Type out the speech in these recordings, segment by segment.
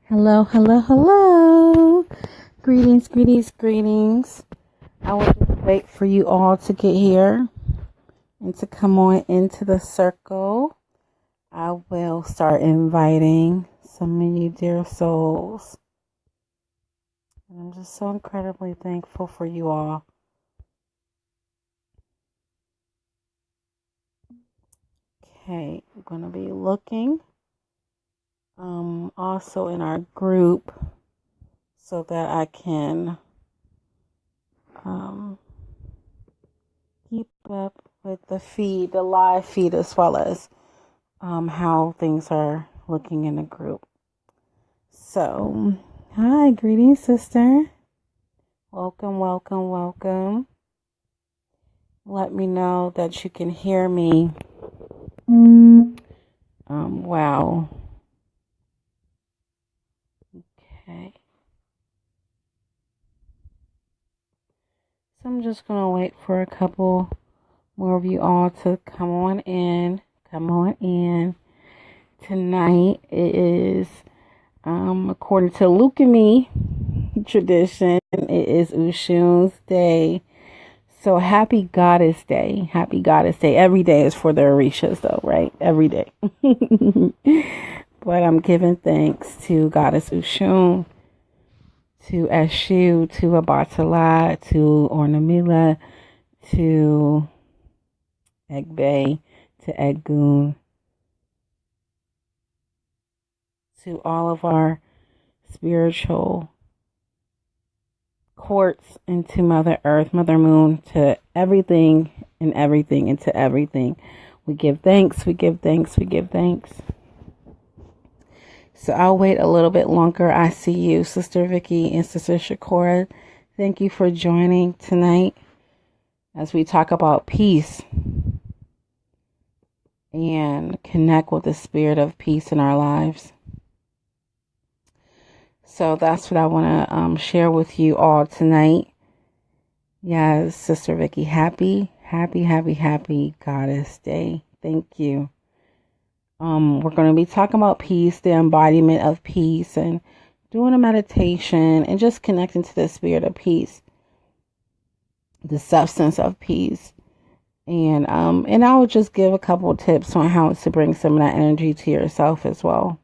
Hello, hello, hello. Greetings, greetings, greetings. I will just wait for you all to get here and to come on into the circle. I will start inviting some of you dear souls. And I'm just so incredibly thankful for you all. Okay, I'm going to be looking also in our group so that I can keep up with the live feed, as well as how things are looking in the group. So, hi, greetings, sister. Welcome, welcome, welcome. Let me know that you can hear me. Wow. Okay. So I'm just going to wait for a couple more of you all to come on in. Come on in. Tonight is, according to Lukumi tradition, it is Oshun's day. So happy Goddess Day. Happy Goddess Day. Every day is for the Orishas though, right? Every day. But I'm giving thanks to Goddess Oshun, to Eshu, to Abatala, to Ornamila, to Egbe, to Egun, to all of our spiritual courts, and to Mother Earth, Mother Moon, to everything and everything and to everything. We give thanks, we give thanks, we give thanks. So I'll wait a little bit longer. I see you, Sister Vicky and Sister Shakora. Thank you for joining tonight as we talk about peace and connect with the spirit of peace in our lives. So that's what I want to share with you all tonight. Yes, Sister Vicky, happy Goddess Day. Thank you. We're going to be talking about peace, the embodiment of peace, and doing a meditation and just connecting to the spirit of peace, the substance of peace. And I will just give a couple of tips on how to bring some of that energy to yourself as well.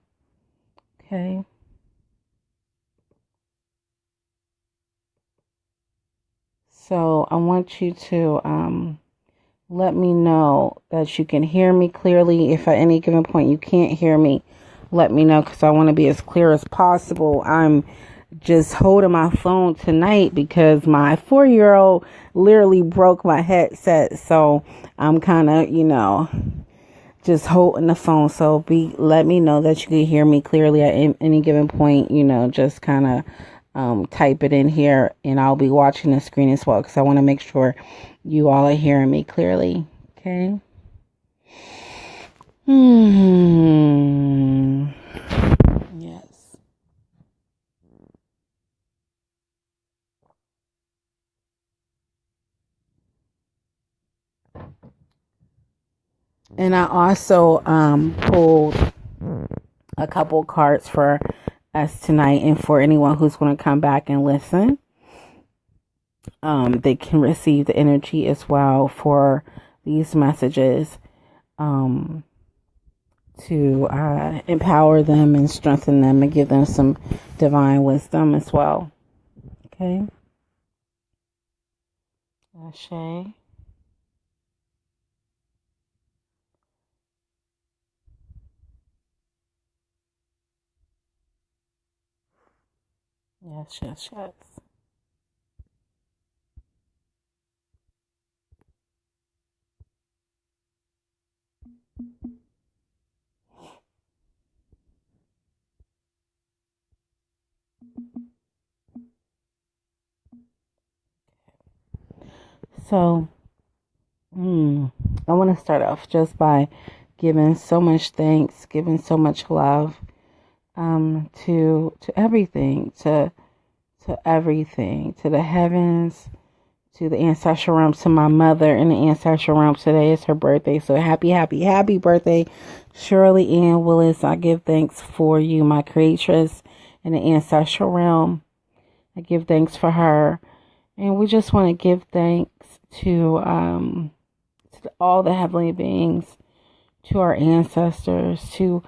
Okay. So I want you to let me know that you can hear me clearly. If at any given point you can't hear me, let me know, because I want to be as clear as possible. I'm just holding my phone tonight because my 4-year-old literally broke my headset. So I'm kind of, just holding the phone. So let me know that you can hear me clearly at any given point. Just kind of type it in here, and I'll be watching the screen as well, because I want to make sure you all are hearing me clearly. Okay. Yes. And I also pulled a couple cards for us tonight, and for anyone who's going to come back and listen, they can receive the energy as well for these messages, to empower them and strengthen them and give them some divine wisdom as well. Okay. Ashe. Yes, yes, yes. So, I want to start off just by giving so much thanks, giving so much love, to everything, to everything, to the heavens, to the ancestral realm, to my mother in the ancestral realm. Today is her birthday. So happy birthday, Shirley Ann Willis. I give thanks for you, my creatress in the ancestral realm. I give thanks for her. And we just want to give thanks to all the heavenly beings, to our ancestors, to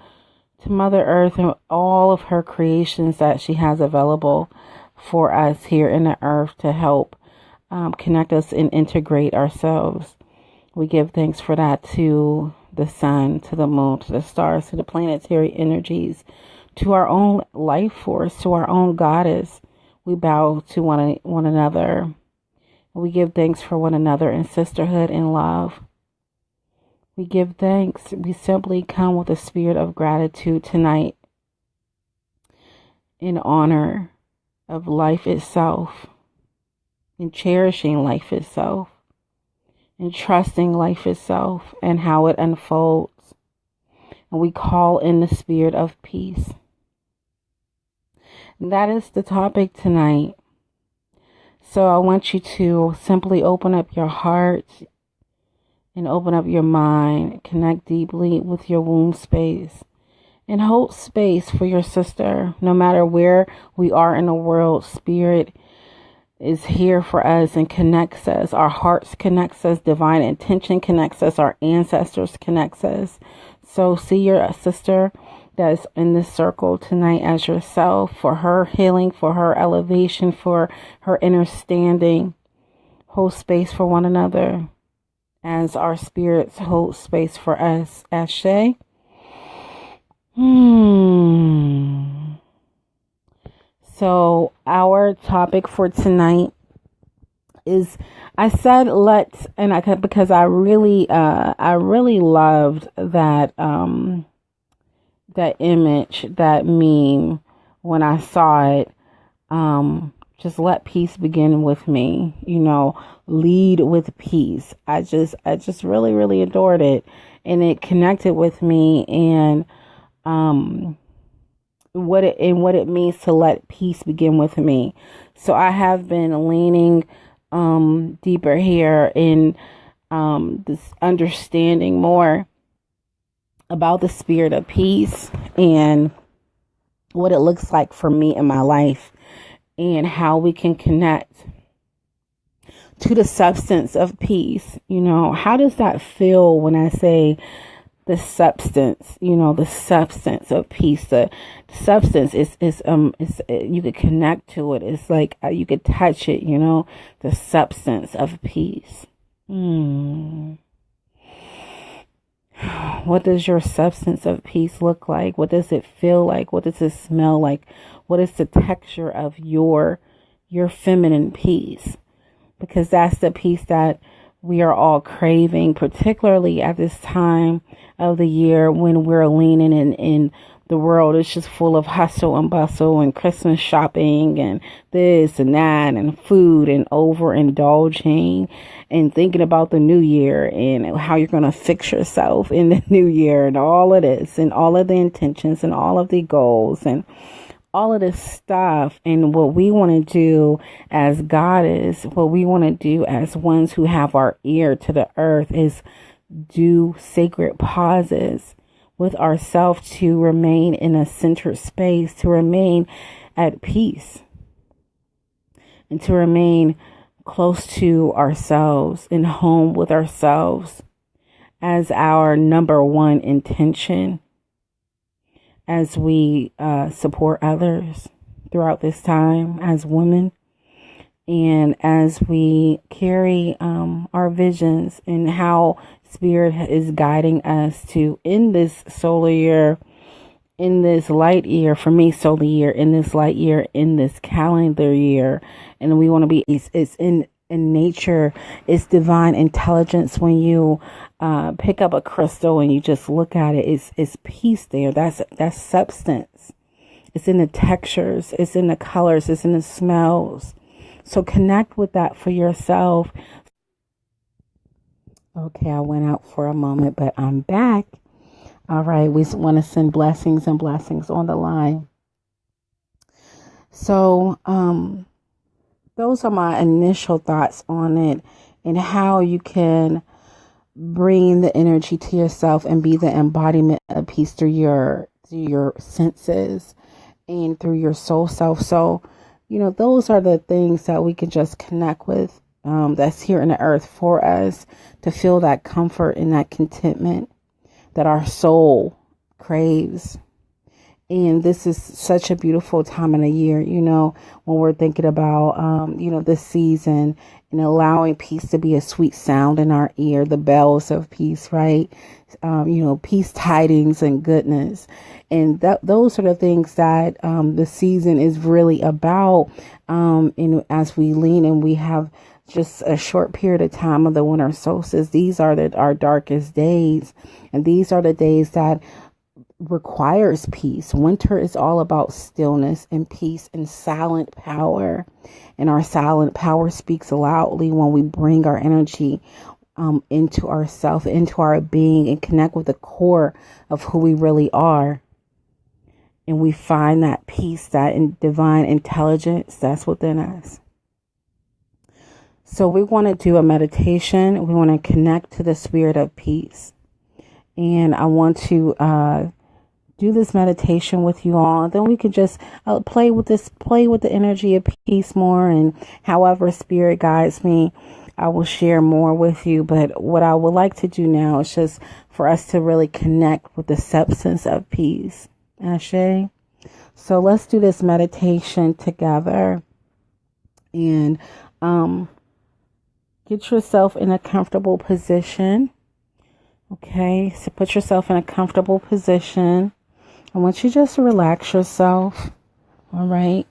Mother Earth and all of her creations that she has available for us here in the earth to help connect us and integrate ourselves. We give thanks for that to the sun, to the moon, to the stars, to the planetary energies, to our own life force, to our own goddess. We bow to one another. We give thanks for one another in sisterhood and love. We give thanks. We simply come with a spirit of gratitude tonight in honor of life itself, in cherishing life itself, in trusting life itself and how it unfolds. And we call in the spirit of peace. And that is the topic tonight. So I want you to simply open up your heart and open up your mind, connect deeply with your womb space, and hold space for your sister. No matter where we are in the world, spirit is here for us and connects us. Our hearts connects us. Divine intention connects us. Our ancestors connects us. So see your sister that's in this circle tonight as yourself, for her healing, for her elevation, for her understanding. Hold space for one another as our spirits hold space for us. Ashe. So our topic for tonight is, I said let's, because I really loved that that image, that meme when I saw it. Just let peace begin with me, lead with peace. I just really, really adored it, and it connected with me, and what it means to let peace begin with me. So I have been leaning deeper here in this understanding more about the spirit of peace and what it looks like for me in my life, and how we can connect to the substance of peace. How does that feel when I say the substance, the substance of peace? The substance is you could connect to it. It's like you could touch it, the substance of peace. What does your substance of peace look like? What does it feel like? What does it smell like? What is the texture of your feminine peace? Because that's the peace that we are all craving, particularly at this time of the year when we're leaning in the world is just full of hustle and bustle and Christmas shopping and this and that and food and overindulging and thinking about the new year and how you're going to fix yourself in the new year and all of this and all of the intentions and all of the goals and all of this stuff. And what we want to do as goddess, what we want to do as ones who have our ear to the earth, is do sacred pauses with ourselves to remain in a centered space, to remain at peace, and to remain close to ourselves and home with ourselves as our number one intention as we support others throughout this time as women, and as we carry our visions and how Spirit is guiding us to, in this solar year, in this light year, for me, solar year, in this light year, in this calendar year. And we want to be, it's in nature, it's divine intelligence. When you pick up a crystal and you just look at it, it's peace there. That's substance. It's in the textures, it's in the colors, it's in the smells. So connect with that for yourself. Okay, I went out for a moment, but I'm back. All right, we want to send blessings and blessings on the line. So, those are my initial thoughts on it and how you can bring the energy to yourself and be the embodiment of peace through your senses and through your soul self. So, those are the things that we can just connect with, that's here in the earth for us to feel that comfort and that contentment that our soul craves. And this is such a beautiful time of the year, when we're thinking about, this season and allowing peace to be a sweet sound in our ear, the bells of peace, right? Peace tidings and goodness. And those are the things that the season is really about. And as we lean and we have just a short period of time of the winter solstice, these are our darkest days. And these are the days that requires peace. Winter is all about stillness and peace and silent power. And our silent power speaks loudly when we bring our energy into ourself, into our being, and connect with the core of who we really are. And we find that peace, that divine intelligence that's within us. So we want to do a meditation. We want to connect to the spirit of peace. And I want to do this meditation with you all. Then we can just play with the energy of peace more. And however spirit guides me, I will share more with you. But what I would like to do now is just for us to really connect with the substance of peace. Ashe. So let's do this meditation together. And get yourself in a comfortable position. Okay, so put yourself in a comfortable position. I want you just to relax yourself. All right.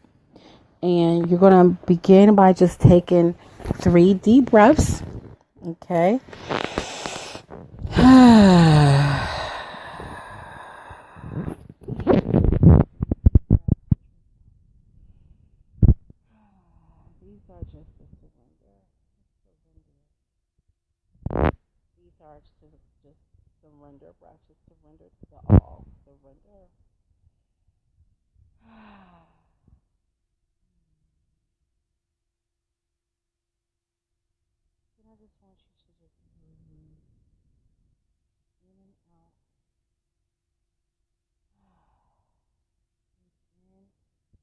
And you're going to begin by just taking 3 deep breaths. Okay. These are just a surrender. These are just surrender breaths. Just surrender to the all. Surrender. And I just want you to just breathe in and out. Breathe in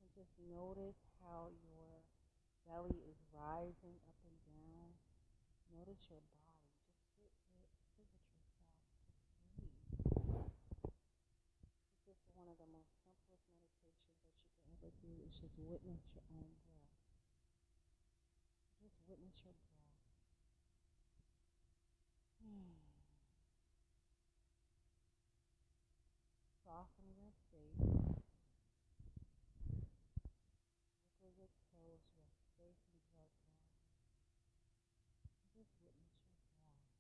and just notice how your belly is rising up and down. Notice your body. Just sit with yourself. Just breathe. This is one of the most simplest meditations that you can ever do. Is just witness your own breath. Just witness your breath. Soften your face. Wiggle your toes. Rest safe and gentle. Just witness your breath.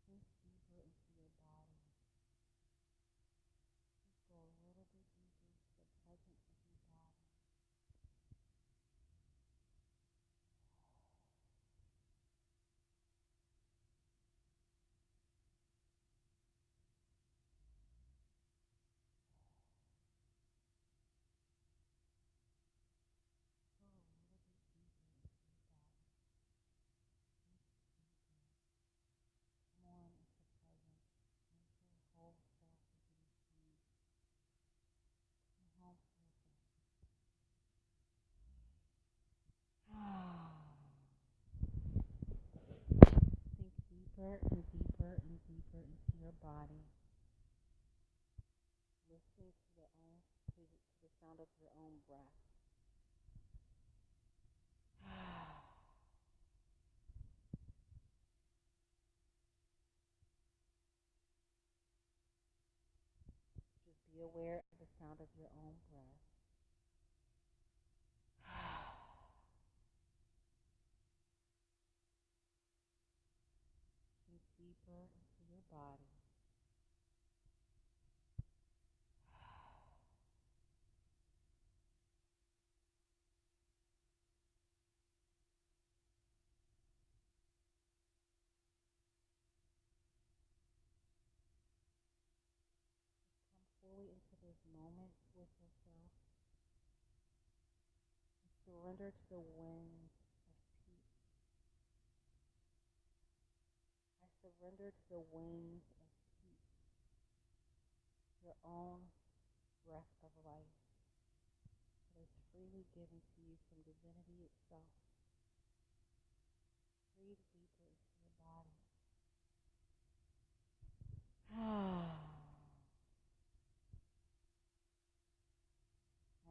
Sink deeper into your body. Just go a little bit deeper into the presence of your body. Go a little bit deeper into your body. More into presence. Into your whole self within you. Your whole presence. Sink deeper and deeper and deeper into your body. Listening to the sound of your own breath. Just be aware of the sound of your own breath. Sink deeper into your body. connect with yourself. Surrender to the wind of peace. I surrender to the wings of peace, your own breath of life that is freely given to you from divinity itself. Breathe deeper into your body.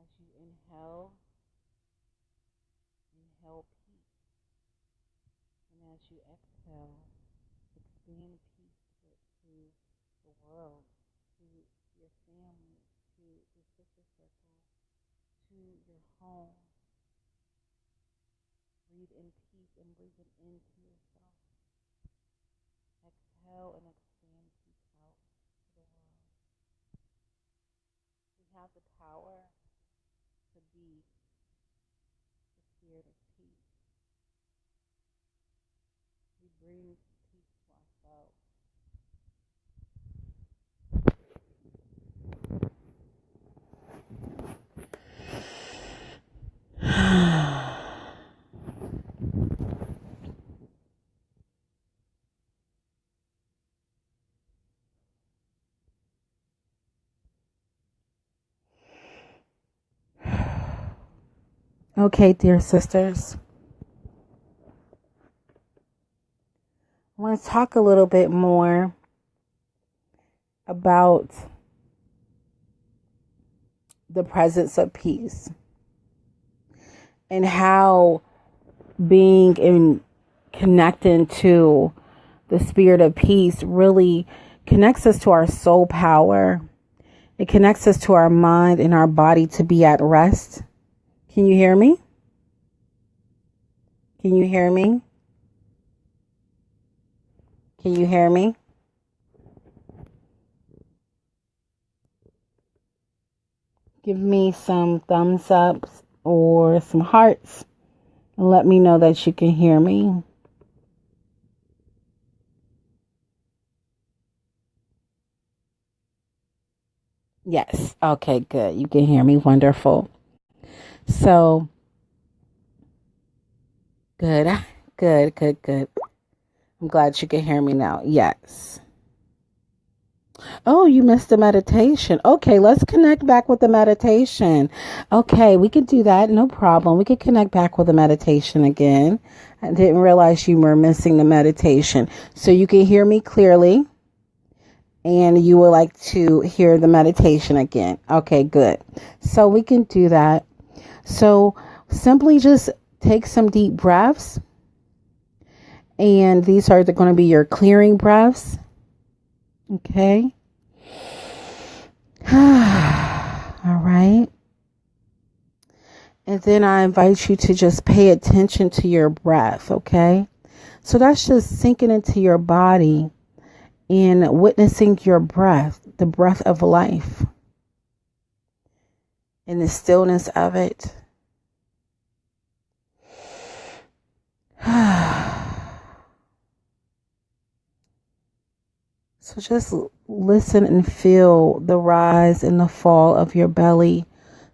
As you inhale peace. And as you exhale, expand peace to the world, to your family, to your sister circle, to your home. Breathe in peace and breathe it into yourself. Exhale and expand peace out to the world. We have the power to be the spirit of peace. We bring peace to ourselves. Okay, dear sisters. I want to talk a little bit more about the presence of peace and how being in connecting to the spirit of peace really connects us to our soul power. It connects us to our mind and our body to be at rest. Can you hear me? Can you hear me? Can you hear me? Give me some thumbs ups or some hearts and let me know that you can hear me. Yes. Okay, good. You can hear me. Wonderful. So, good. I'm glad you can hear me now. Yes. Oh, you missed the meditation. Okay, let's connect back with the meditation. Okay, we can do that. No problem. We can connect back with the meditation again. I didn't realize you were missing the meditation. So you can hear me clearly and you would like to hear the meditation again. Okay, good. So we can do that. So simply just take some deep breaths. And these are going to be your clearing breaths. Okay. All right. And then I invite you to just pay attention to your breath. Okay. So that's just sinking into your body and witnessing your breath, the breath of life, and the stillness of it. So just listen and feel the rise and the fall of your belly.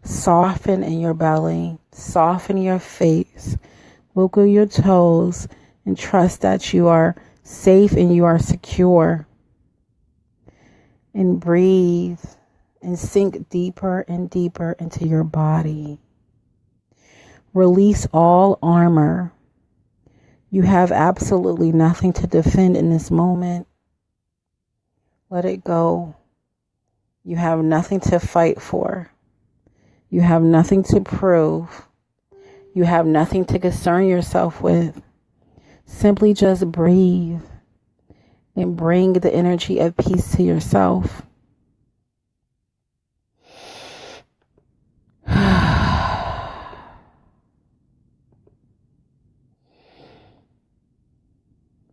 Soften in your belly. Soften your face. Wiggle your toes and trust that you are safe and you are secure. And breathe and sink deeper and deeper into your body. Release all armor. You have absolutely nothing to defend in this moment. Let it go. You have nothing to fight for. You have nothing to prove. You have nothing to concern yourself with. Simply just breathe and bring the energy of peace to yourself.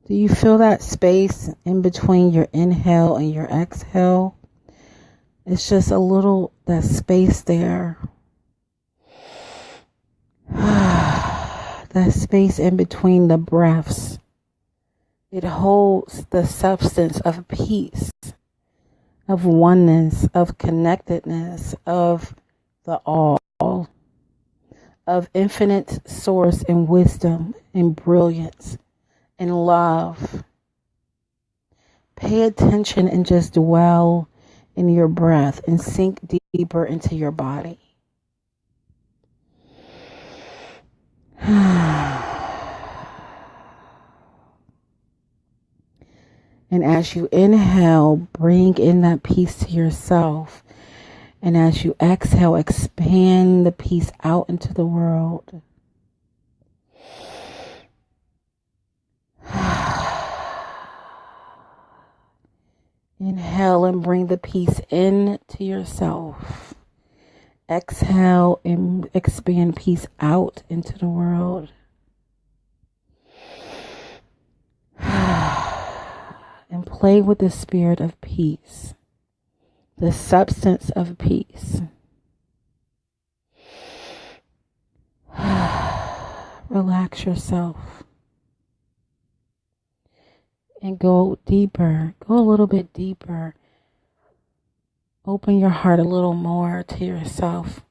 Do you feel that space in between your inhale and your exhale? It's just a little, that space there. That space in between the breaths. It holds the substance of peace, of oneness, of connectedness, of the all, of infinite source and wisdom and brilliance and love. Pay attention and just dwell in your breath and sink deeper into your body. And as you inhale, bring in that peace to yourself. And as you exhale, expand the peace out into the world. Inhale and bring the peace in to yourself. Exhale and expand peace out into the world. And play with the spirit of peace, the substance of peace. Relax yourself. And go deeper. Go a little bit deeper. Open your heart a little more to yourself.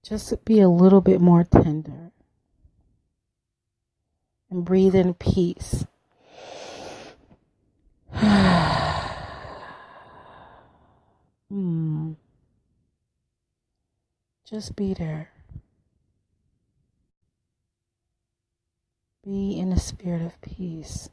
Just be a little bit more tender. And breathe in peace. Just be there. Be in the spirit of peace.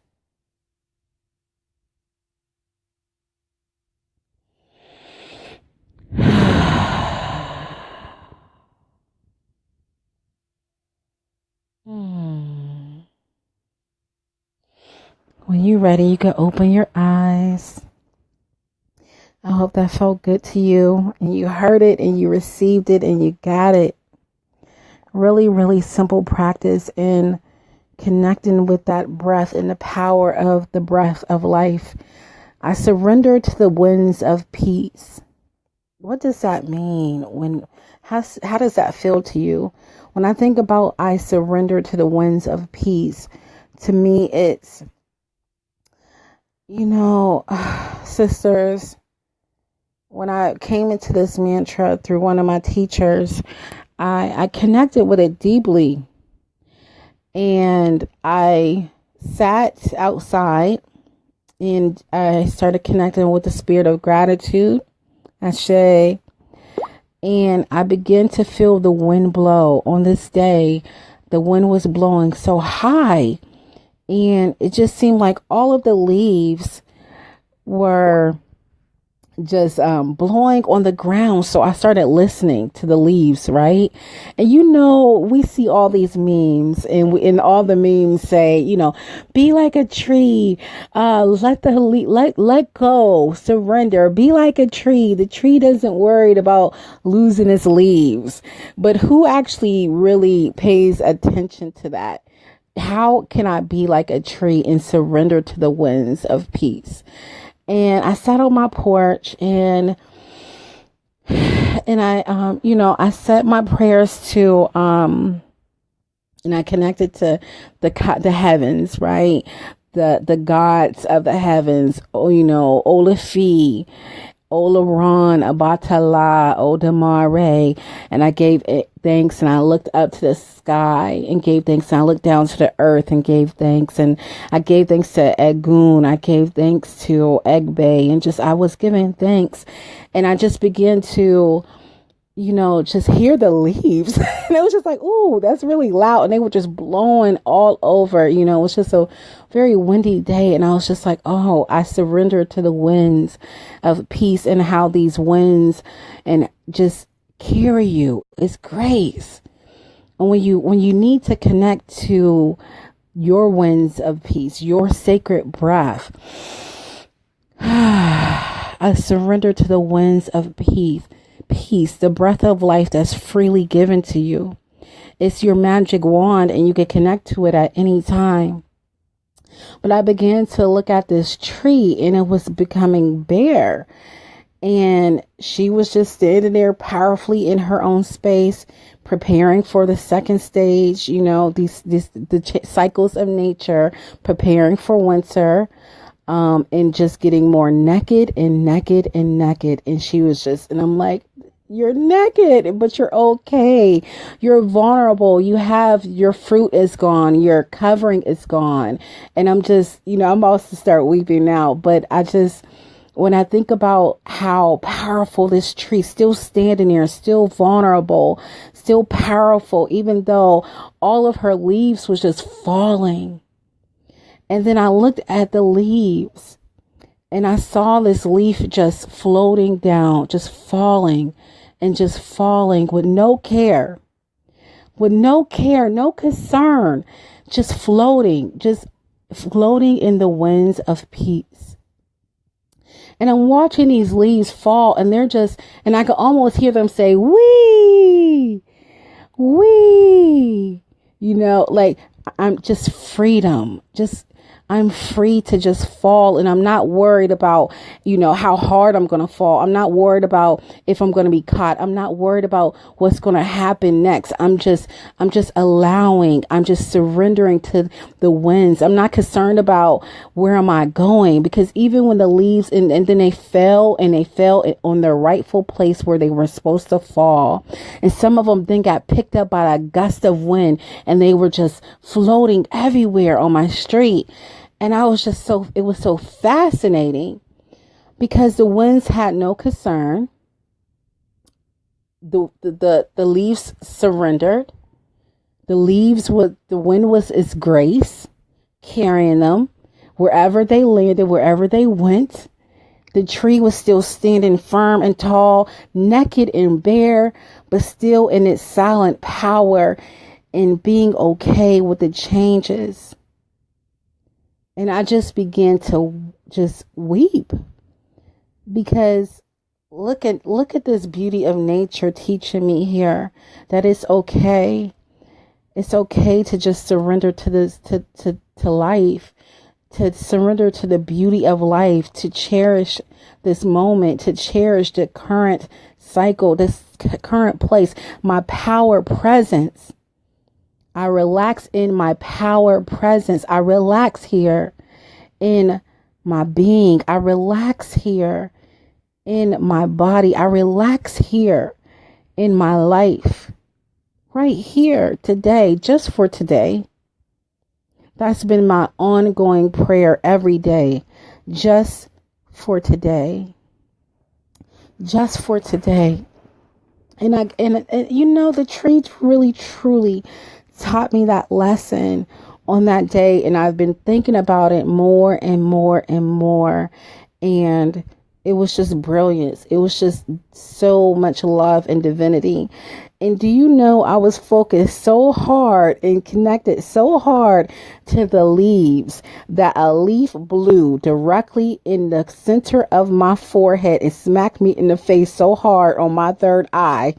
When you're ready, you can open your eyes. I hope that felt good to you and you heard it and you received it and you got it. Really, really simple practice in connecting with that breath and the power of the breath of life. I surrender to the winds of peace. What does that mean? How does that feel to you? When I think about I surrender to the winds of peace, to me it's, sisters, when I came into this mantra through one of my teachers, I connected with it deeply. And I sat outside and I started connecting with the spirit of gratitude, Ashe. And I began to feel the wind blow. On this day, the wind was blowing so high. And it just seemed like all of the leaves were just blowing on the ground. So I started listening to the leaves, right? And we see all these memes and all the memes say, be like a tree, let go, surrender, be like a tree. The tree doesn't worry about losing its leaves, but who actually really pays attention to that? How can I be like a tree and surrender to the winds of peace? And I sat on my porch and I, I said my prayers to, and I connected to the heavens, right? The gods of the heavens, Olafi, Olaran, Abatala, Odamare. And I gave thanks and I looked up to the sky and gave thanks. And I looked down to the earth and gave thanks. And I gave thanks to Egun. I gave thanks to Egbe. And I was giving thanks. And I just began to, just hear the leaves. And it was just like, ooh, that's really loud. And they were just blowing all over. It was just a very windy day. And I was just like, oh, I surrendered to the winds of peace and how these winds and just carry you. It's grace. And when you need to connect to your winds of peace, your sacred breath, I surrender to the winds of peace, the breath of life that's freely given to you. It's your magic wand and you can connect to it at any time. But I began to look at this tree and it was becoming bare. And she was just standing there powerfully in her own space, preparing for the second stage, the cycles of nature, preparing for winter. and just getting more naked and naked and naked. And she was just, and I'm like, you're naked, but you're okay. You're vulnerable. You have, your fruit is gone. Your covering is gone. And I'm just, I'm about to start weeping now, but when I think about how powerful this tree, still standing there, still vulnerable, still powerful, even though all of her leaves was just falling. And then I looked at the leaves and I saw this leaf just floating down, just falling and just falling with no care, no concern, just floating in the winds of peace. And I'm watching these leaves fall and and I could almost hear them say, wee, wee, like I'm just freedom, I'm free to just fall, and I'm not worried about, how hard I'm going to fall. I'm not worried about if I'm going to be caught. I'm not worried about what's going to happen next. I'm just allowing, I'm just surrendering to the winds. I'm not concerned about where am I going, because even when the leaves and then they fell on their rightful place where they were supposed to fall. And some of them then got picked up by a gust of wind and they were just floating everywhere on my street. And I was just it was so fascinating because the winds had no concern. The leaves surrendered. The wind was its grace carrying them wherever they landed, wherever they went. The tree was still standing firm and tall, naked and bare, but still in its silent power and being okay with the changes. And I just began to just weep because look at this beauty of nature teaching me here that it's okay. It's okay to just surrender to this, to life, to surrender to the beauty of life, to cherish this moment, to cherish the current cycle, this current place, my power presence. I relax in my power presence. I relax here in my being. I relax here in my body. I relax here in my life. Right here today, just for today. That's been my ongoing prayer every day. Just for today. Just for today. And the tree really, truly taught me that lesson on that day, and I've been thinking about it more and more and more, and it was just brilliance. It was just so much love and divinity. And do you know, I was focused so hard and connected so hard to the leaves that a leaf blew directly in the center of my forehead and smacked me in the face so hard on my third eye.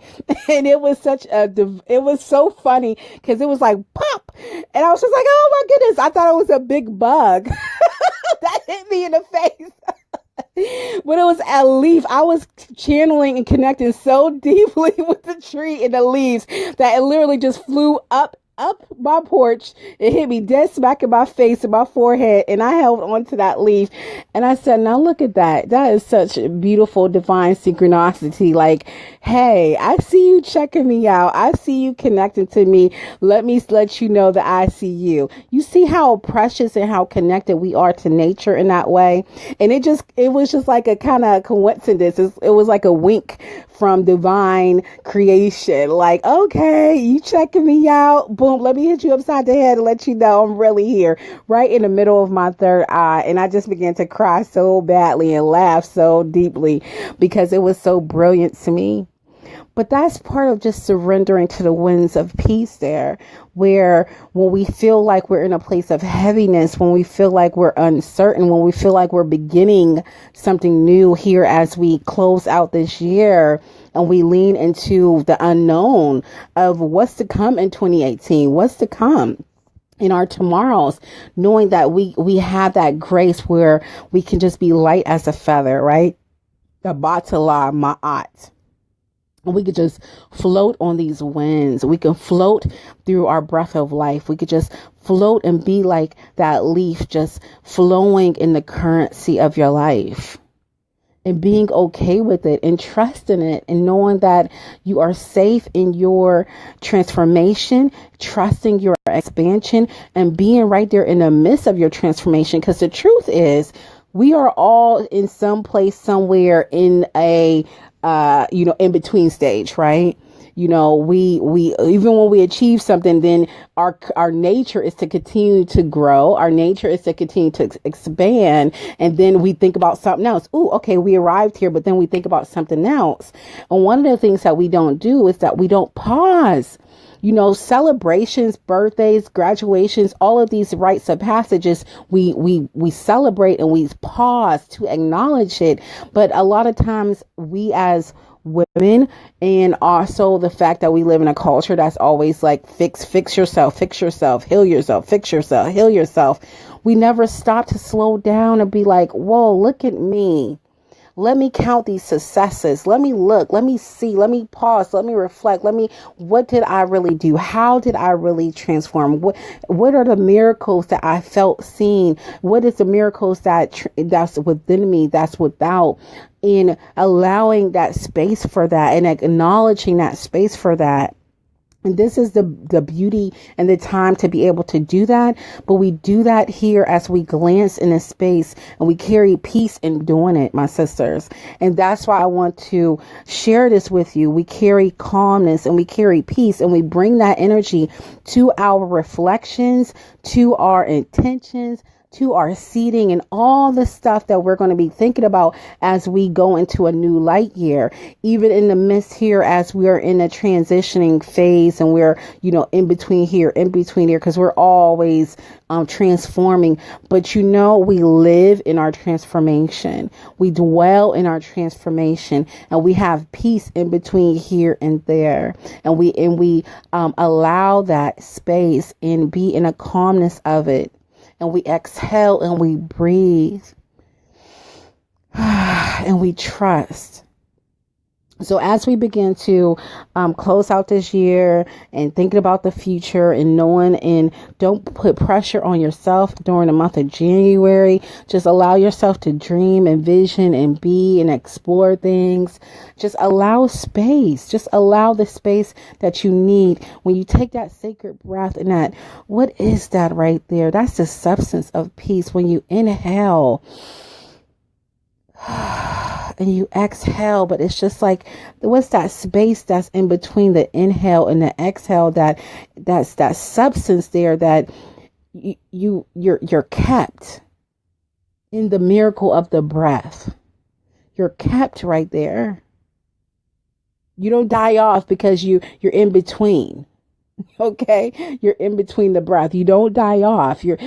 And it was it was so funny because it was like pop. And I was just like, oh my goodness, I thought it was a big bug that hit me in the face. But it was a leaf. I was channeling and connecting so deeply with the tree and the leaves that it literally just flew up my porch. It hit me dead smack in my face and my forehead, and I held onto that leaf. And I said, now look at that. That is such beautiful divine synchronicity. Like, hey, I see you checking me out. I see you connecting to me. Let me let you know that I see you. You see how precious and how connected we are to nature in that way. And it was just like a kind of coincidence. It was like a wink from divine creation. Like, okay, you checking me out. Boom, let me hit you upside the head and let you know I'm really here, right in the middle of my third eye. And I just began to cry so badly and laugh so deeply because it was so brilliant to me. But that's part of just surrendering to the winds of peace there, where when we feel like we're in a place of heaviness, when we feel like we're uncertain, when we feel like we're beginning something new here as we close out this year and we lean into the unknown of what's to come in 2018, what's to come in our tomorrows, knowing that we have that grace where we can just be light as a feather, right? The batala ma'at. We could just float on these winds. We can float through our breath of life. We could just float and be like that leaf just flowing in the currency of your life and being okay with it and trusting it and knowing that you are safe in your transformation, trusting your expansion and being right there in the midst of your transformation. Because the truth is, we are all in some place somewhere in a in between stage, right? We even when we achieve something, then our nature is to continue to grow. Our nature is to continue to expand. And then we think about something else. Ooh, okay, we arrived here, but then we think about something else. And one of the things that we don't do is that we don't pause. Celebrations, birthdays, graduations, all of these rites of passages, we celebrate and we pause to acknowledge it. But a lot of times we as women, and also the fact that we live in a culture that's always like fix yourself, heal yourself, fix yourself, heal yourself. We never stop to slow down and be like, whoa, look at me. Let me count these successes. Let me look. Let me see. Let me pause. Let me reflect. What did I really do? How did I really transform? What are the miracles that I felt seen? What is the miracles that's within me, that's without? In allowing that space for that and acknowledging that space for that. And this is the beauty and the time to be able to do that. But we do that here as we glance in a space and we carry peace in doing it, my sisters. And that's why I want to share this with you. We carry calmness and we carry peace and we bring that energy to our reflections, to our intentions, to our seating and all the stuff that we're going to be thinking about as we go into a new light year, even in the midst here as we are in a transitioning phase and we're, in between here, because we're always transforming. But we live in our transformation. We dwell in our transformation and we have peace in between here and there. And we allow that space and be in a calmness of it. And we exhale and we breathe and we trust. So as we begin to close out this year and thinking about the future and knowing, and don't put pressure on yourself during the month of January. Just allow yourself to dream and vision and be and explore things. Just allow space. Just allow the space that you need. When you take that sacred breath and that, what is that right there? That's the substance of peace. When you inhale and you exhale, but it's just like, what's that space that's in between the inhale and the exhale? That's that substance there that you're kept in the miracle of the breath. You're kept right there. You don't die off because you're in between. Okay, you're in between the breath. You don't die off. You're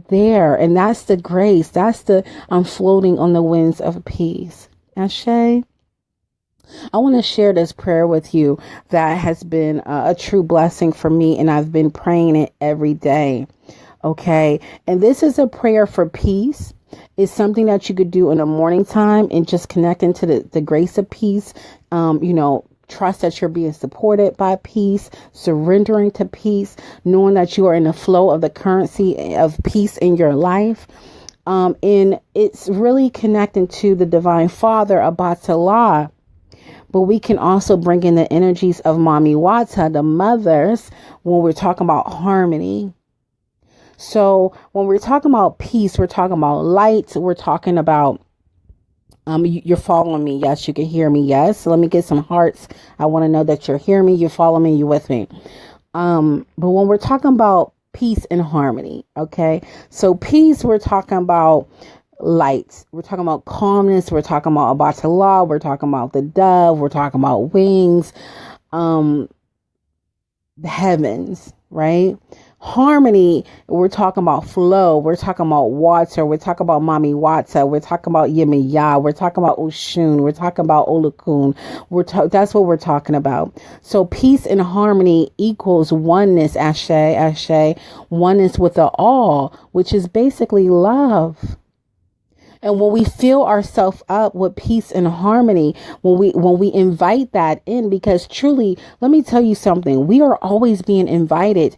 there, and that's the grace. That's the floating on the winds of peace. Ashe. I want to share this prayer with you that has been a true blessing for me, and I've been praying it every day. Okay, and this is a prayer for peace. It's something that you could do in the morning time and just connect into the grace of peace. Trust that you're being supported by peace, surrendering to peace, knowing that you are in the flow of the currency of peace in your life. And it's really connecting to the Divine Father, Abattoir. But we can also bring in the energies of Mami Wata, the mothers, when we're talking about harmony. So when we're talking about peace, we're talking about light. We're talking about you're following me. Yes, you can hear me. Yes. So let me get some hearts. I want to know that you're hearing me. You're following me. You're with me. But when we're talking about peace and harmony, okay. So peace, we're talking about light. We're talking about calmness. We're talking about Abattoir. We're talking about the dove. We're talking about wings, the heavens, right? Harmony, we're talking about flow. We're talking about water. We're talking about Mami Wata. We're talking about Yemiya. We're talking about Oshun. We're talking about Olokun. That's what we're talking about. So peace and harmony equals oneness, Ashe, oneness with the all, which is basically love. And when we fill ourselves up with peace and harmony, when we invite that in, because truly, let me tell you something, we are always being invited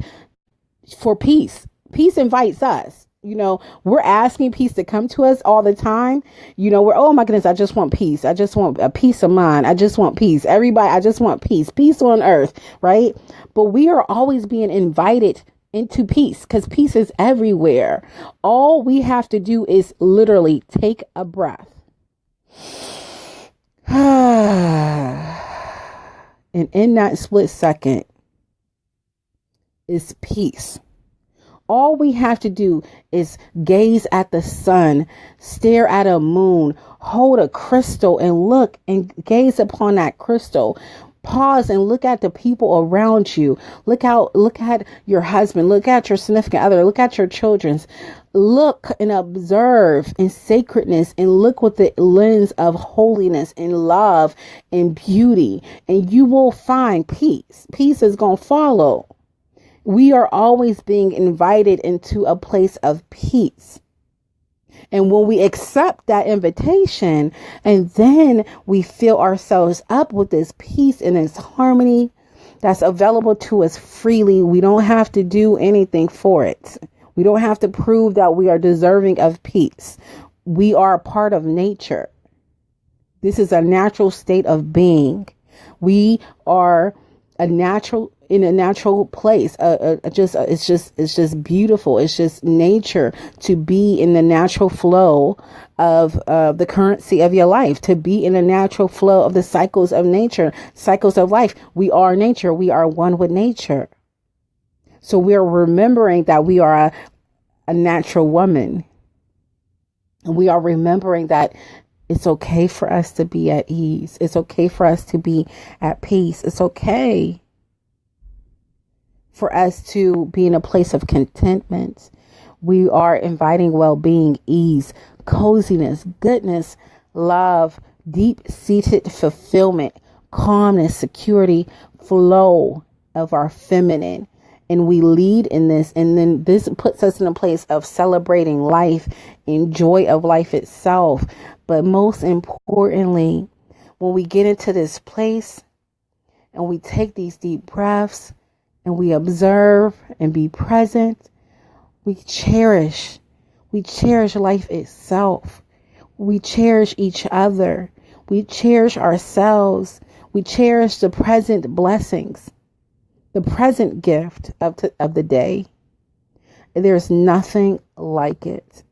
for peace. Peace invites us. We're asking peace to come to us all the time. Oh my goodness, I just want peace. I just want a peace of mind. I just want peace. Everybody, I just want peace. Peace on earth, right? But we are always being invited into peace because peace is everywhere. All we have to do is literally take a breath. And in that split second is peace. All we have to do is gaze at the sun, stare at a moon, hold a crystal and look and gaze upon that crystal. Pause and look at the people around you. Look at your husband, look at your significant other, look at your children. Look and observe in sacredness and look with the lens of holiness and love and beauty, and you will find peace. Peace is going to follow. We are always being invited into a place of peace. And when we accept that invitation and then we fill ourselves up with this peace and this harmony that's available to us freely, we don't have to do anything for it. We don't have to prove that we are deserving of peace. We are a part of nature. This is a natural state of being. We are in a natural place. It's just beautiful. It's just nature to be in the natural flow of the currency of your life, to be in the natural flow of the cycles of nature, cycles of life. We are nature. We are one with nature. So we are remembering that we are a natural woman. And we are remembering that it's okay for us to be at ease. It's okay for us to be at peace. It's okay for us to be in a place of contentment. We are inviting well-being, ease, coziness, goodness, love, deep-seated fulfillment, calmness, security, flow of our feminine. And we lead in this. And then this puts us in a place of celebrating life and joy of life itself. But most importantly, when we get into this place and we take these deep breaths and we observe and be present, we cherish life itself. We cherish each other. We cherish ourselves. We cherish the present blessings, the present gift of the day. There's nothing like it.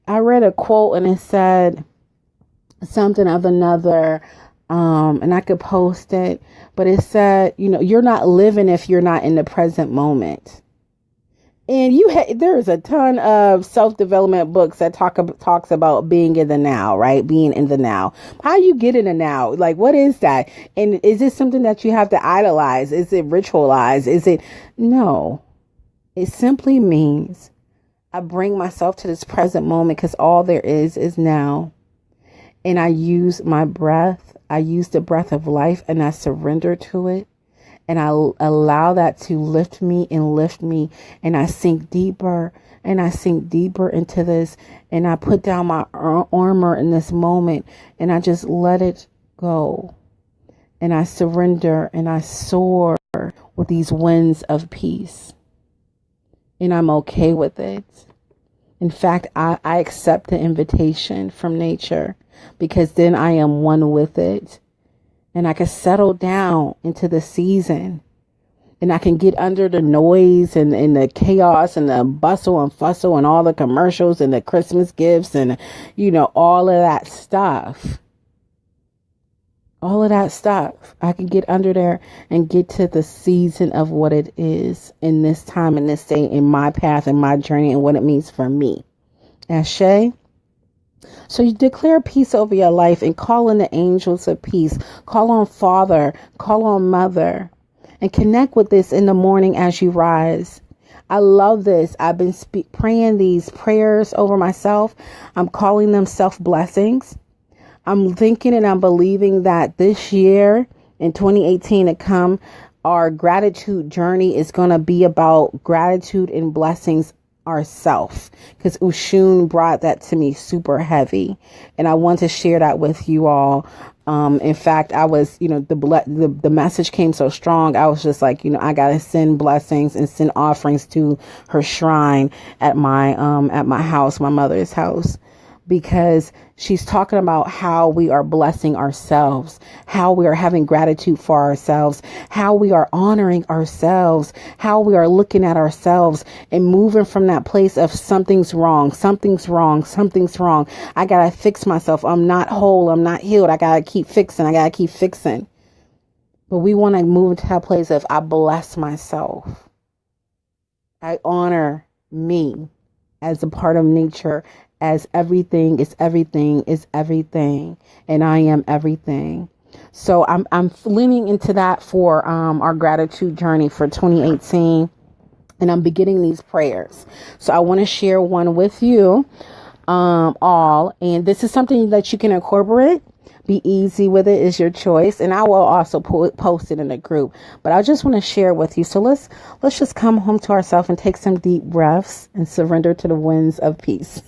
I read a quote and it said something of another, and I could post it, but it said, you're not living if you're not in the present moment. And there's a ton of self-development books that talks about being in the now, right? Being in the now. How you get in the now? Like, what is that? And is this something that you have to idolize? Is it ritualized? No, it simply means I bring myself to this present moment because all there is now. And I use my breath. I use the breath of life and I surrender to it. And I allow that to lift me. And I sink deeper into this. And I put down my armor in this moment and I just let it go. And I surrender and I soar with these winds of peace. And I'm okay with it. In fact, I accept the invitation from nature because then I am one with it. And I can settle down into the season. And I can get under the noise and the chaos and the bustle and fussle and all the commercials and the Christmas gifts and, all of that stuff. All of that stuff. I can get under there and get to the season of what it is in this time, in this day, in my path, in my journey, and what it means for me. Ashe. So you declare peace over your life and call in the angels of peace. Call on Father, call on Mother, and connect with this in the morning as you rise. I love this. I've been praying these prayers over myself. I'm calling them self-blessings. I'm thinking and I'm believing that this year in 2018 to come, our gratitude journey is going to be about gratitude and blessings ourself, because Ushun brought that to me super heavy, and I want to share that with you all. In fact, I was, the message came so strong. I was just like, I got to send blessings and send offerings to her shrine at my house, my mother's house, because she's talking about how we are blessing ourselves, how we are having gratitude for ourselves, how we are honoring ourselves, how we are looking at ourselves and moving from that place of something's wrong, something's wrong, something's wrong. I got to fix myself. I'm not whole. I'm not healed. I got to keep fixing. I got to keep fixing. But we want to move into that place of I bless myself. I honor me as a part of nature, as everything is everything is everything, and I am everything. So I'm leaning into that for our gratitude journey for 2018, and I'm beginning these prayers. So I want to share one with you all, and this is something that you can incorporate. Be easy with it, is your choice, and I will also post it in the group. But I just want to share with you. So let's just come home to ourselves and take some deep breaths and surrender to the winds of peace.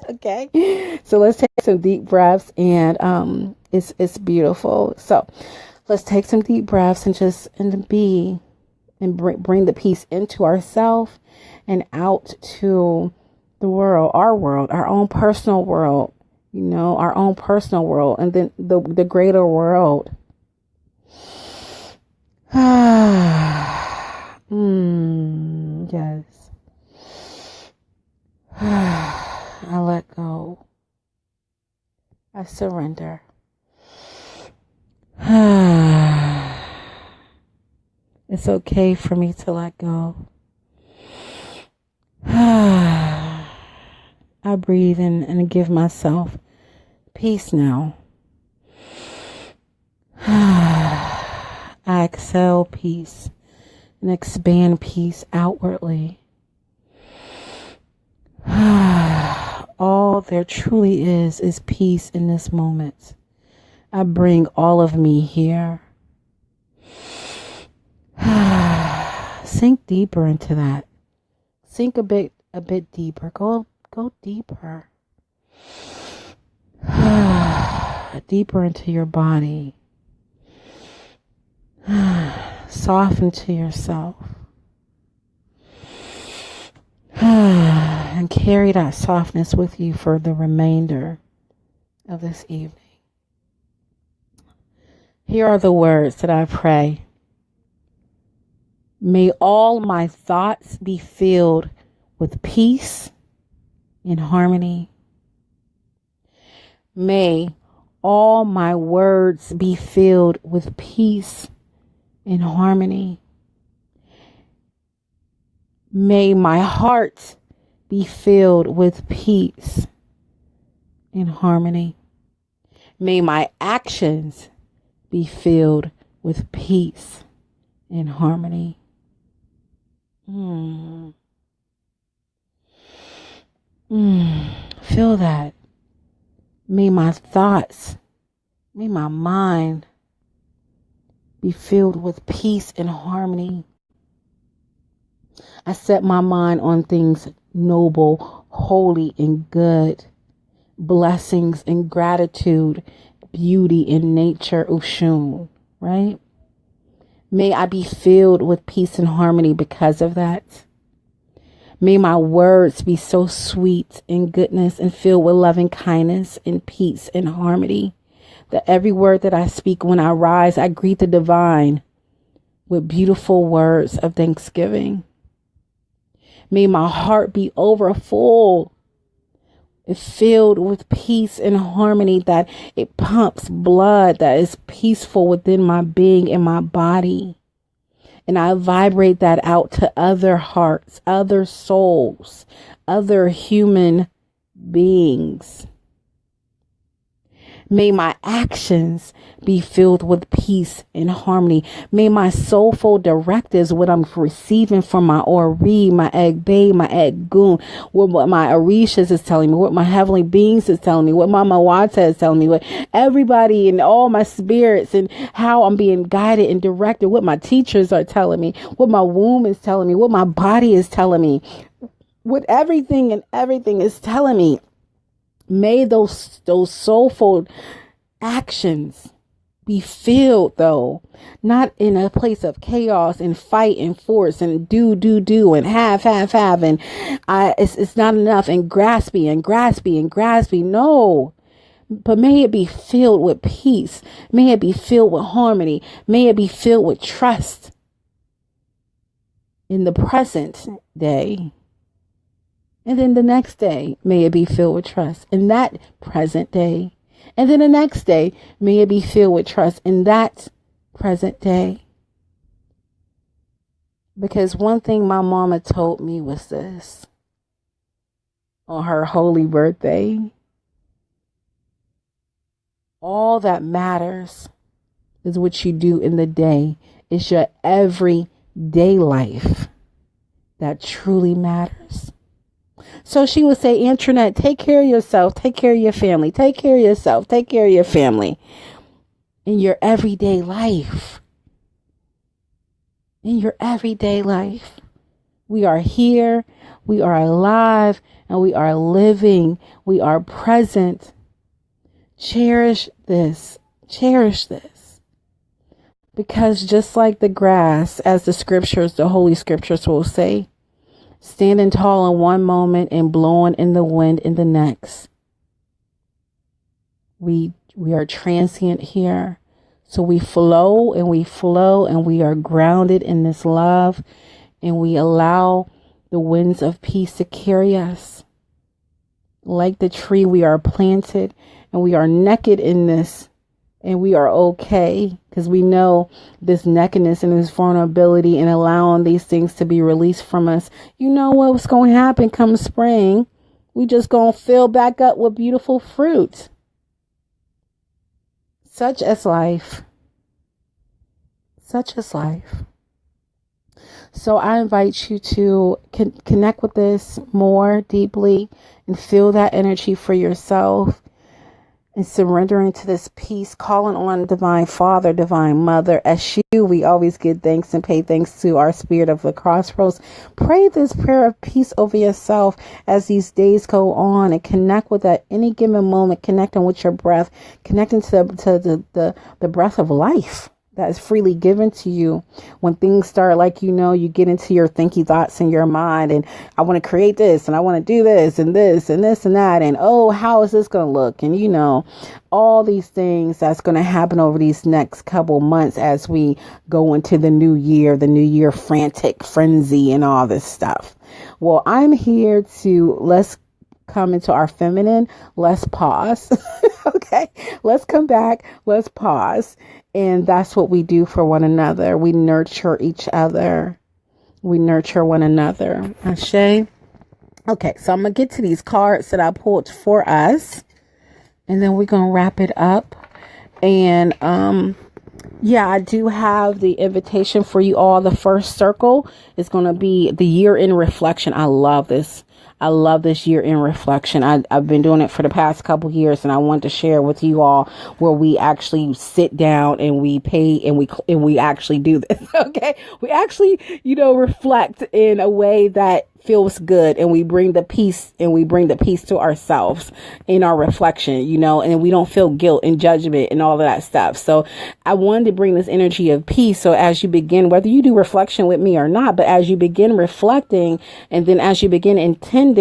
Okay, so let's take some deep breaths, and it's beautiful. So let's take some deep breaths and bring the peace into ourselves and out to the world, our own personal world. Our own personal world, and then the greater world. Yes. I let go. I surrender. It's okay for me to let go. I breathe in and give myself peace now. I exhale peace and expand peace outwardly. All there truly is peace in this moment. I bring all of me here. Sink deeper into that. Sink a bit deeper. Go deeper. Deeper into your body. Soften to yourself. And carry that softness with you for the remainder of this evening. Here are the words that I pray. May all my thoughts be filled with peace and harmony. May all my words be filled with peace and harmony. May my heart be filled with peace and harmony. May my actions be filled with peace and harmony. Feel that. May my thoughts, may my mind be filled with peace and harmony. I set my mind on things noble, holy, and good. Blessings and gratitude, beauty in nature, Ushun, right? May I be filled with peace and harmony because of that. May my words be so sweet in goodness and filled with loving kindness and peace and harmony, that every word that I speak when I rise, I greet the divine with beautiful words of thanksgiving. May my heart be overfull, filled with peace and harmony, that it pumps blood that is peaceful within my being and my body. And I vibrate that out to other hearts, other souls, other human beings. May my actions be filled with peace and harmony. May my soulful directives, what I'm receiving from my Ori, my Egg Bay, my Egg Goon, what my Orishas is telling me, what my heavenly beings is telling me, what my Mawata is telling me, what everybody and all my spirits, and how I'm being guided and directed, what my teachers are telling me, what my womb is telling me, what my body is telling me. with everything, and everything is telling me, may those soulful actions be filled, though, not in a place of chaos and fight and force and do and have, and it's not enough, and grasping and grasping and grasping. No, but may it be filled with peace. May it be filled with harmony. May it be filled with trust in the present day. And then the next day, may it be filled with trust in that present day. And then the next day, may it be filled with trust in that present day. Because one thing my mama told me was this on her holy birthday: all that matters is what you do in the day. It's your everyday life that truly matters. So she would say, Antoinette, take care of yourself, take care of your family, take care of yourself, take care of your family in your everyday life. In your everyday life. We are here, we are alive, and we are living. We are present. Cherish this. Cherish this. Because just like the grass, as the Holy Scriptures will say, standing tall in one moment and blowing in the wind in the next. We are transient here. So we flow and we are grounded in this love, and we allow the winds of peace to carry us. Like the tree, we are planted and we are naked in this, and we are okay because we know this nakedness and this vulnerability and allowing these things to be released from us. You know what's going to happen come spring? We just going to fill back up with beautiful fruit. Such as life. Such as life. So I invite you to connect with this more deeply and feel that energy for yourself, and surrendering to this peace, calling on Divine Father, Divine Mother. As we always give thanks and pay thanks to our Spirit of the Crossroads. Pray this prayer of peace over yourself as these days go on, and connect with at any given moment, connecting with your breath, connecting to the breath of life that is freely given to you. When things start, you get into your thinky thoughts in your mind, and I want to create this, and I want to do this and this and this and that, and oh, how is this going to look? And all these things that's going to happen over these next couple months as we go into the new year frantic frenzy and all this stuff. Well, I'm here to let's come into our feminine. Let's pause. Okay, let's come back. Let's pause. And that's what we do for one another. We nurture each other. We nurture one another. Ashe. Okay, so I'm going to get to these cards that I pulled for us, and then we're going to wrap it up. And I do have the invitation for you all. The first circle is going to be the year in reflection. I love this. I love this year in reflection. I've been doing it for the past couple years, and I want to share with you all where we actually sit down and we pay and we actually do this. Okay. We actually, reflect in a way that feels good, and we bring the peace to ourselves in our reflection, and we don't feel guilt and judgment and all of that stuff. So I wanted to bring this energy of peace. So as you begin, whether you do reflection with me or not, but as you begin reflecting, and then as you begin intending,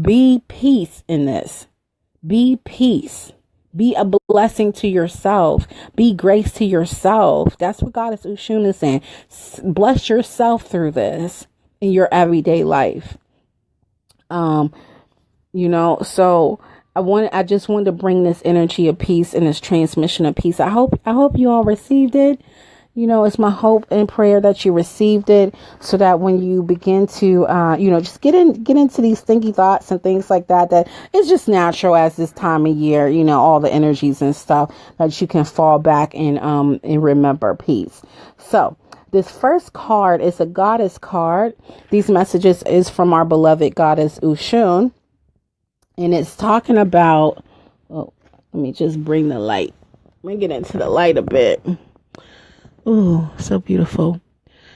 be peace in this. Be peace. Be a blessing to yourself. Be grace to yourself. That's what Goddess Ushun is saying. Bless yourself through this in your everyday life. So I just wanted to bring this energy of peace and this transmission of peace. I hope you all received it. It's my hope and prayer that you received it, so that when you begin to, just get into these thinky thoughts and things like that it's just natural as this time of year, all the energies and stuff, that you can fall back and remember peace. So this first card is a goddess card. These messages is from our beloved Goddess Ushun, and it's talking about, let me just bring the light. Let me get into the light a bit. Oh, so beautiful.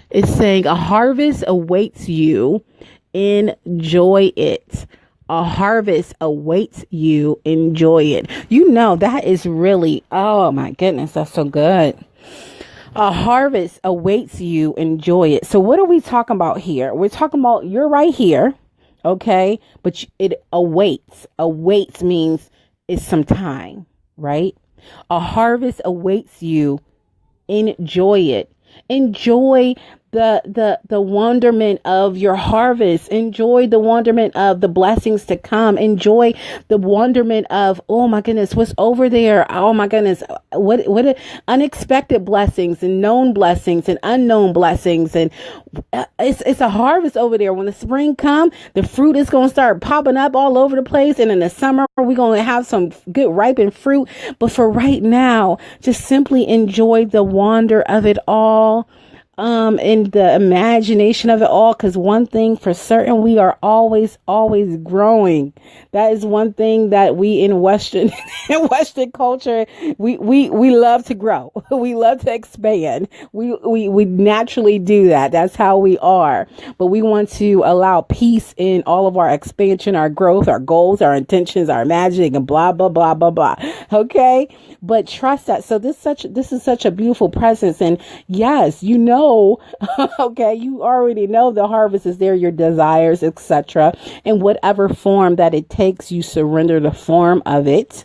It's saying a harvest awaits you Enjoy it. A harvest awaits you. Enjoy it. You know, that is really, oh my goodness, that's so good. A harvest awaits you. Enjoy it. So what are we talking about here? We're talking about you're right here. Okay. But it awaits. Awaits means it's some time, right? A harvest awaits you. Enjoy it. Enjoy the wonderment of your harvest. Enjoy the wonderment of the blessings to come. Enjoy the wonderment of, oh my goodness, what's over there? Oh my goodness, what unexpected blessings and known blessings and unknown blessings. And it's a harvest over there. When the spring come, the fruit is going to start popping up all over the place. And in the summer, we're going to have some good ripened fruit. But for right now, just simply enjoy the wonder of it all. And the imagination of it all, because one thing for certain, we are always growing. That is one thing that we in Western culture, we love to grow. We love to expand. We naturally do that. That's how we are. But we want to allow peace in all of our expansion, our growth, our goals, our intentions, our imagining, and blah blah blah blah blah. Okay, but trust that. So this is such a beautiful presence, and yes, you know. Okay, you already know the harvest is there, your desires, etc. In whatever form that it takes, you surrender the form of it.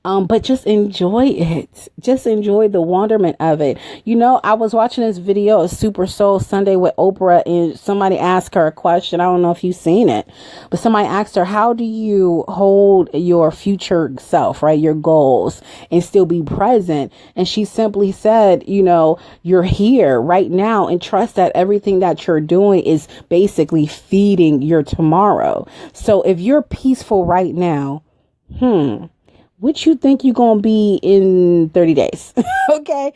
But just enjoy it. Just enjoy the wonderment of it. You know, I was watching this video of Super Soul Sunday with Oprah, and somebody asked her a question. I don't know if you've seen it, but somebody asked her, how do you hold your future self, right? Your goals, and still be present? And she simply said, you know, you're here right now, and trust that everything that you're doing is basically feeding your tomorrow. So if you're peaceful right now, what you think you're going to be in 30 days? Okay.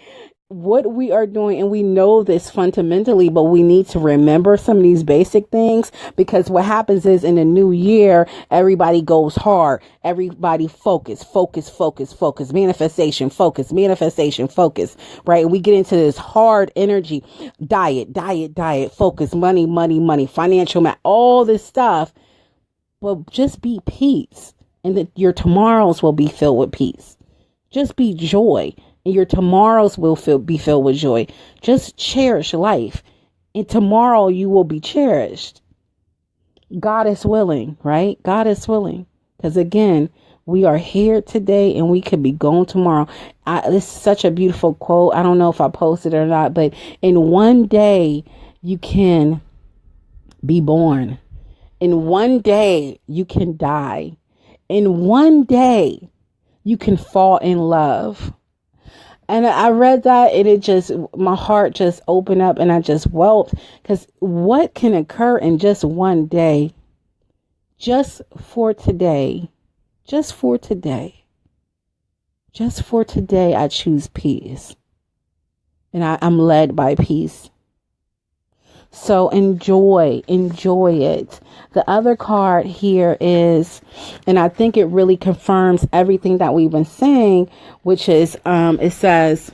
What we are doing, and we know this fundamentally, but we need to remember some of these basic things, because what happens is in the new year, everybody goes hard. Everybody focus, manifestation, focus, right? We get into this hard energy, diet, focus, money, financial, all this stuff, but just be peace. And that your tomorrows will be filled with peace. Just be joy. And your tomorrows will be filled with joy. Just cherish life. And tomorrow you will be cherished. God is willing, right? God is willing. Because again, we are here today and we could be gone tomorrow. This is such a beautiful quote. I don't know if I posted it or not, but in one day you can be born. In one day you can die. In one day, you can fall in love. And I read that, and it just, my heart just opened up, and I just wept, because what can occur in just one day? Just for today, I choose peace. And I'm led by peace. So enjoy it. The other card here is, and I think it really confirms everything that we've been saying, which is, it says,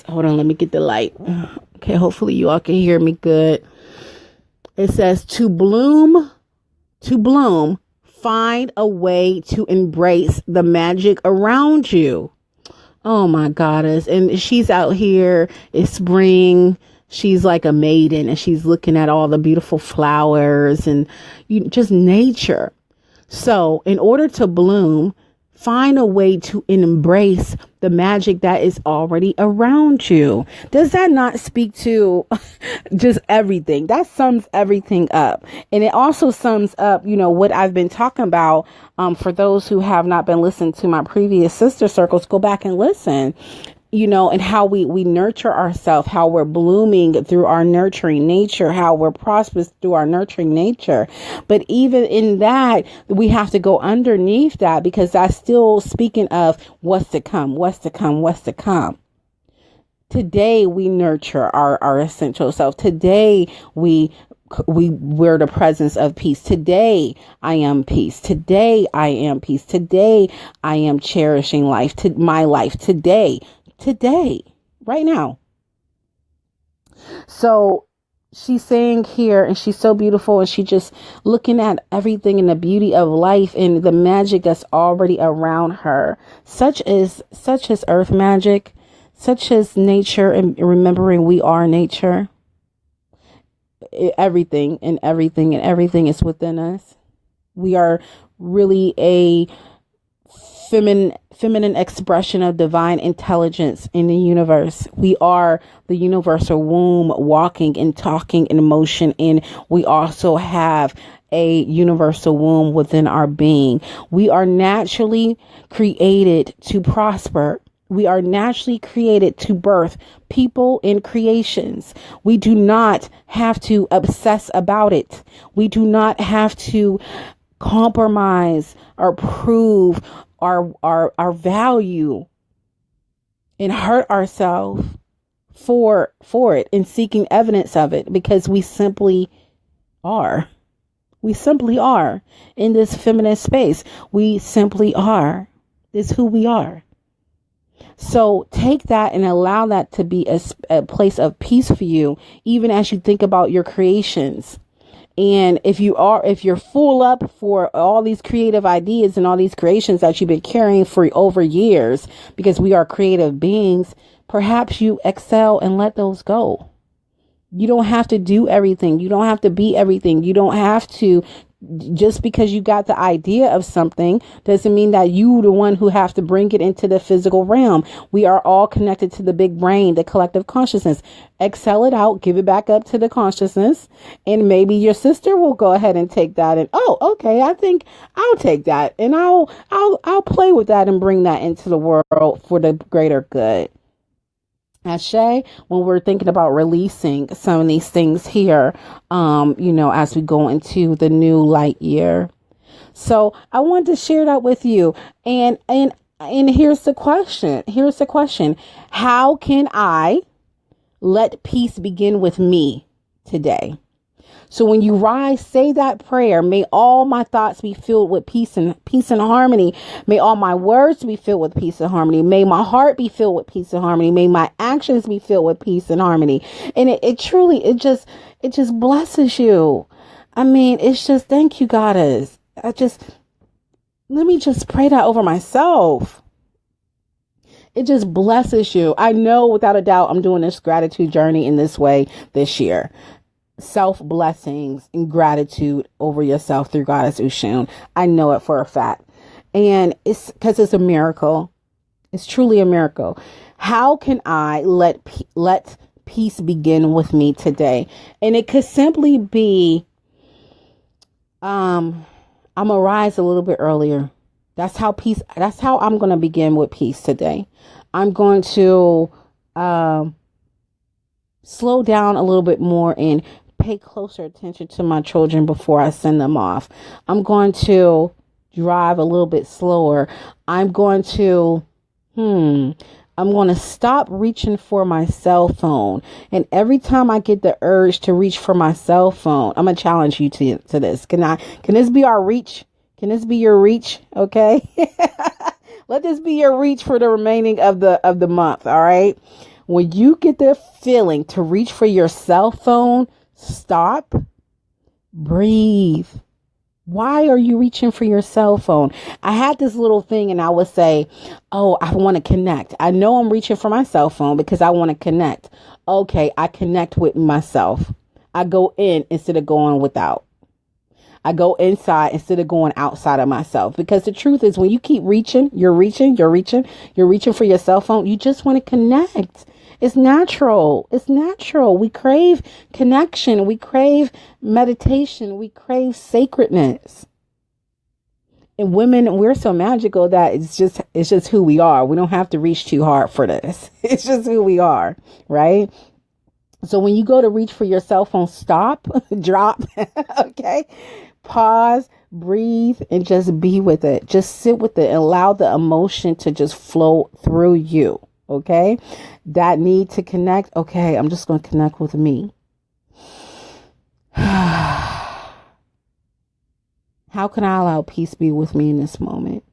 hold on, let me get the light. Okay, hopefully you all can hear me good. It says, to bloom, find a way to embrace the magic around you. Oh my goddess. And she's out here. It's spring. She's like a maiden, and she's looking at all the beautiful flowers and just nature. So in order to bloom, find a way to embrace the magic that is already around you. Does that not speak to just everything? That sums everything up. And it also sums up, what I've been talking about. For those who have not been listening to my previous sister circles, go back and listen. And how we nurture ourselves, how we're blooming through our nurturing nature, how we're prosperous through our nurturing nature. But even in that, we have to go underneath that, because that's still speaking of what's to come. Today, we nurture our essential self. Today, we're the presence of peace. Today, I am peace. Today, I am peace. Today, I am cherishing life, my life today, right now. So she's saying here, and she's so beautiful, and she just looking at everything and the beauty of life and the magic that's already around her, such as earth magic, such as nature, and remembering we are nature. Everything is within us. We are really a feminine expression of divine intelligence in the universe. We are the universal womb, walking and talking in motion, and we also have a universal womb within our being. We are naturally created to prosper. We are naturally created to birth people and creations. We do not have to obsess about it. We do not have to compromise or prove our value and hurt ourselves for it and seeking evidence of it, because we simply are. We simply are in this feminine space. We simply are. This is who we are. So take that and allow that to be a place of peace for you, even as you think about your creations. And if you're full up for all these creative ideas and all these creations that you've been carrying for over years, because we are creative beings, perhaps you excel and let those go. You don't have to do everything. You don't have to be everything. You don't have to, just because you got the idea of something doesn't mean that you the one who have to bring it into the physical realm. We are all connected to the big brain, the collective consciousness. Excel it out, give it back up to the consciousness, and maybe your sister will go ahead and take that and, oh, okay, I think I'll take that and I'll play with that and bring that into the world for the greater good. Ashe, when we're thinking about releasing some of these things here, as we go into the new light year. So I wanted to share that with you. And here's the question. How can I let peace begin with me today? So when you rise, say that prayer. May all my thoughts be filled with peace and harmony. May all my words be filled with peace and harmony. May my heart be filled with peace and harmony. May my actions be filled with peace and harmony. And it just blesses you. I mean, it's just, thank you, Goddess. Let me just pray that over myself. It just blesses you. I know without a doubt I'm doing this gratitude journey in this way this year. Self blessings and gratitude over yourself through Goddess Ushun. I know it for a fact. And it's because it's a miracle. It's truly a miracle. How can I let peace begin with me today? And it could simply be, I'm going to rise a little bit earlier. That's how I'm going to begin with peace today. I'm going to, slow down a little bit more and pay closer attention to my children before I send them off. I'm going to drive a little bit slower. I'm going to stop reaching for my cell phone. And every time I get the urge to reach for my cell phone, I'm going to challenge you to this. Can this be our reach? Can this be your reach? Okay. Let this be your reach for the remaining of the month. All right. When you get the feeling to reach for your cell phone, stop, breathe. Why are you reaching for your cell phone? I had this little thing and I would say, oh, I want to connect. I know I'm reaching for my cell phone because I want to connect. Okay, I connect with myself. I go in instead of going without. I go inside instead of going outside of myself. Because the truth is, when you keep reaching, you're reaching for your cell phone. You just want to connect. It's natural. We crave connection. We crave meditation. We crave sacredness. And women, we're so magical that it's just who we are. We don't have to reach too hard for this. It's just who we are, right? So when you go to reach for your cell phone, stop, drop, okay? Pause, breathe, and just be with it. Just sit with it and allow the emotion to just flow through you. Okay, that need to connect. Okay, I'm just going to connect with me. How can I allow peace be with me in this moment?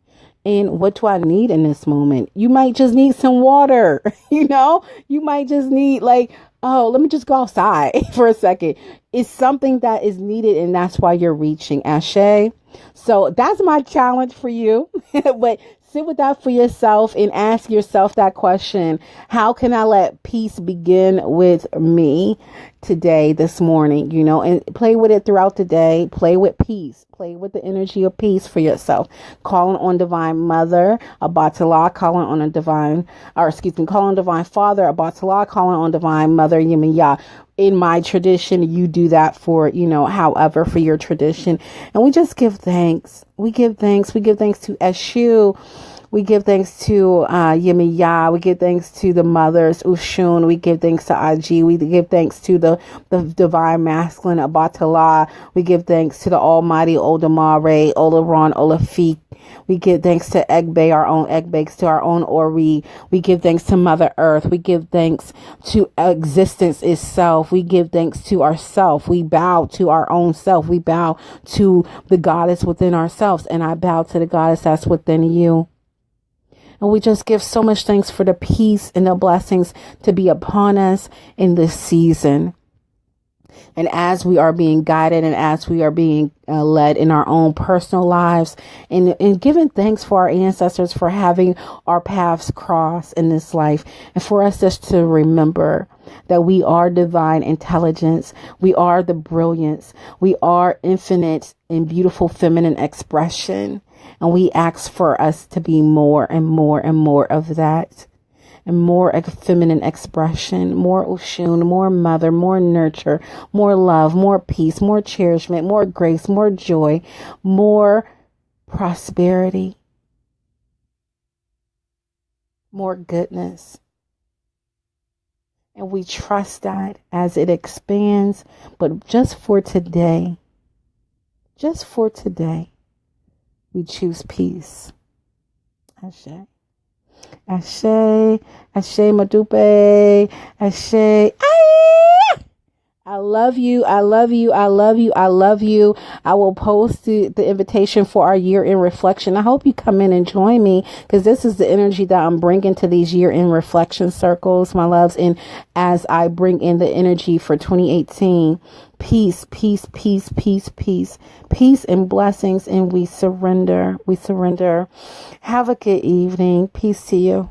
And what do I need in this moment? You might just need some water. You might just need like, oh, let me just go outside for a second. It's something that is needed, and that's why you're reaching. Ashe. So that's my challenge for you. But sit with that for yourself and ask yourself that question. How can I let peace begin with me today, this morning, and play with it throughout the day. Play with peace. Play with the energy of peace for yourself. Calling on Divine Mother, Abatala, calling on Divine Father, Abatala, calling on Divine Mother, Yemiya. In my tradition, you do that for, however, for your tradition. And we just give thanks. We give thanks. We give thanks to Eshu. We give thanks to Yemiya. We give thanks to the mothers, Ushun. We give thanks to Aji. We give thanks to the divine masculine, Abatala. We give thanks to the almighty Odamare, Olaron, Olafik. We give thanks to Egbe, our own Egbakes, to our own Ori. We give thanks to Mother Earth. We give thanks to existence itself. We give thanks to ourself. We bow to our own self. We bow to the goddess within ourselves. And I bow to the goddess that's within you. And we just give so much thanks for the peace and the blessings to be upon us in this season. And as we are being guided and as we are being led in our own personal lives and giving thanks for our ancestors for having our paths cross in this life, and for us just to remember that we are divine intelligence. We are the brilliance. We are infinite and beautiful feminine expression. And we ask for us to be more and more and more of that. And more feminine expression, more Oshun, more mother, more nurture, more love, more peace, more cherishment, more grace, more joy, more prosperity, more goodness. And we trust that as it expands, but just for today, we choose peace. Ashe. Ashe, Ashe Madupe, Ashe. I love you. I love you. I love you. I love you. I will post the invitation for our year in reflection. I hope you come in and join me, because this is the energy that I'm bringing to these year in reflection circles, my loves. And as I bring in the energy for 2018, peace, peace, peace, peace, peace, peace and blessings. And we surrender. Have a good evening. Peace to you.